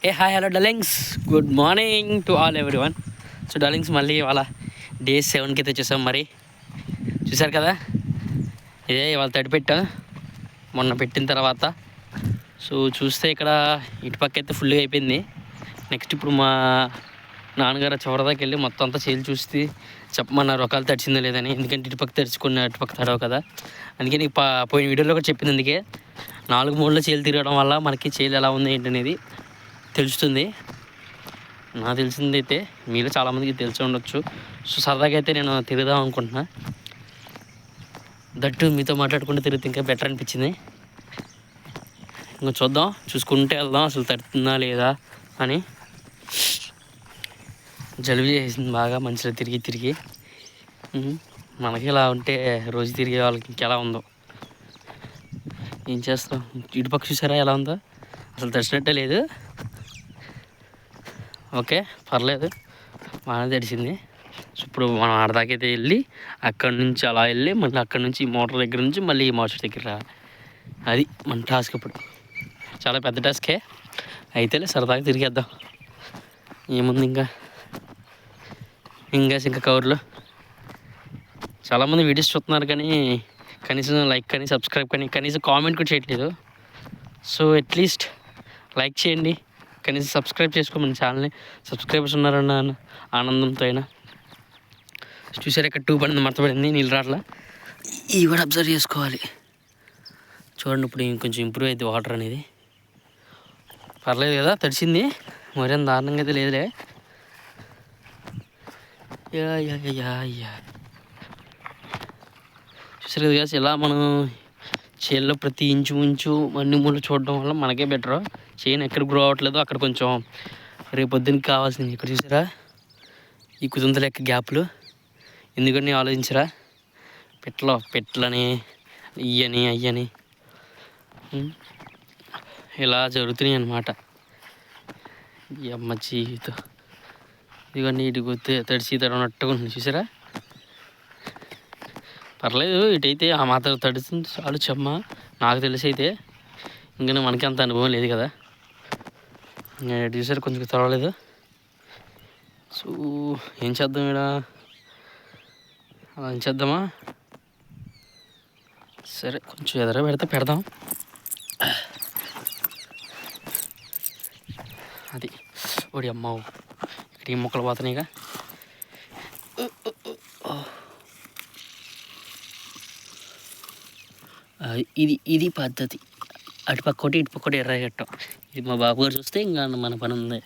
A hi hello darlings, good morning to all everyone. So darlings మళ్ళీ ఇవాళ day 7కి అయితే వచ్చేసాం. మరి చూసారు కదా, ఇదే ఇవాళ తడిపెట్టా మొన్న పెట్టిన తర్వాత. సో చూస్తే ఇక్కడ ఇటుపక్క అయితే ఫుల్గా అయిపోయింది. నెక్స్ట్ ఇప్పుడు మా నాన్నగారు చివరిదాకి వెళ్ళి మొత్తం అంతా చేలు చూస్తే చెప్పమన్నారు రకాలు తడిచిందో లేదని. ఎందుకంటే ఇటుపక్క తడుచుకున్న అటుపక్క తడవు కదా. అందుకని పోయిన వీడియోలో కూడా చెప్పింది. అందుకే 4 మూలలో చేలు తిరగడం వల్ల మనకి చేలు ఎలా ఉంది ఏంటనేది తెలుస్తుంది. నాకు తెలిసింది అయితే మీలో చాలామందికి తెలిసి ఉండొచ్చు. సో సరదాగా అయితే నేను తిరుగుదాం అనుకుంటున్నా. దట్టు మీతో మాట్లాడుకుంటూ తిరిగితే ఇంకా బెటర్ అనిపించింది. ఇంకా చూద్దాం, చూసుకుంటే వెళ్దాం అసలు తడుతుందా లేదా అని. జలుబు చేసింది బాగా మనుషులు తిరిగి తిరిగి. మనకి ఇలా ఉంటే రోజు తిరిగే వాళ్ళకి ఇంకెలా ఉందో ఏం చేస్తాం. ఇటుపక్క చూసారా ఎలా ఉందో, అసలు తడిచినట్టే లేదు. ఓకే పర్లేదు, బాగానే తడిసింది. సో ఇప్పుడు మనం ఆడదాకైతే వెళ్ళి అక్కడి నుంచి అలా వెళ్ళి మళ్ళీ అక్కడి నుంచి మోటార్ దగ్గర నుంచి మళ్ళీ ఈ మోటార్ దగ్గర రావాలి. అది మన టాస్క్. ఇప్పుడు చాలా పెద్ద టాస్కే అయితే సరదాగా తిరిగేద్దాం. ఏముంది ఇంకా కవర్లు. చాలామంది వీడియోస్ చూస్తున్నారు కానీ కనీసం లైక్ కానీ సబ్స్క్రైబ్ కానీ కనీసం కామెంట్ కూడా చేయట్లేదు. సో అట్లీస్ట్ లైక్ చేయండి, కనీసం సబ్స్క్రైబ్ చేసుకోమని ఛానల్ని. సబ్స్క్రైబర్స్ ఉన్నారన్న ఆనందంతో అయినా. చూసారు ఇక్కడ 2 పడింది, మర్తపడింది నీళ్ళు రాట్లా. ఇవి కూడా అబ్జర్వ్ చేసుకోవాలి. చూడండి ఇప్పుడు ఇంకొంచెం ఇంప్రూవ్ అయింది వాటర్ అనేది. పర్లేదు కదా, తడిసింది, మరేం దారుణంగా అయితే లేదులే. చూసారు కదా, ఇలా మనం చేల్లో ప్రతి ఇంచు అన్ని మూలు చూడడం వల్ల మనకే బెటర్. చేను ఎక్కడ గ్రో అవ్వట్లేదు అక్కడ కొంచెం రేపొద్దునికి కావాల్సింది. ఇక్కడ చూసారా ఈ కుదుంత లెక్క గ్యాప్లు, ఎందుకని ఆలోచించరా. పెట్లని ఇయ్యని అయ్యని ఇలా జరుగుతున్నాయి అన్నమాట. ఈ అమ్మ జీవితం ఇదిగోండి, ఇటు తడిసి తడనట్టుగా ఉంది చూసారా. పర్లేదు, ఇటైతే ఆ మాత్రం తడుస్తుంది చాలు చెమ్మ. నాకు తెలిసి అయితే ఇంకా మనకి అంత అనుభవం లేదు కదా. ఇటు చూసారు కొంచెం తడవలేదు. సో ఏం చేద్దాం ఇక్కడ, అలా ఏం చేద్దామా. సరే కొంచెం ఎదర పెడదాం. అది ఓడి అమ్మ, ఇక్కడ ఈ మొక్కలు పోతున్నాయిగా. ఇది పద్ధతి. అటుపక్క ఒకటి ఇటుపక్క ఒకటి ఎర్ర కట్టం. ఇది మా బాబు గారు చూస్తే ఇంకా మన పని ఉంది.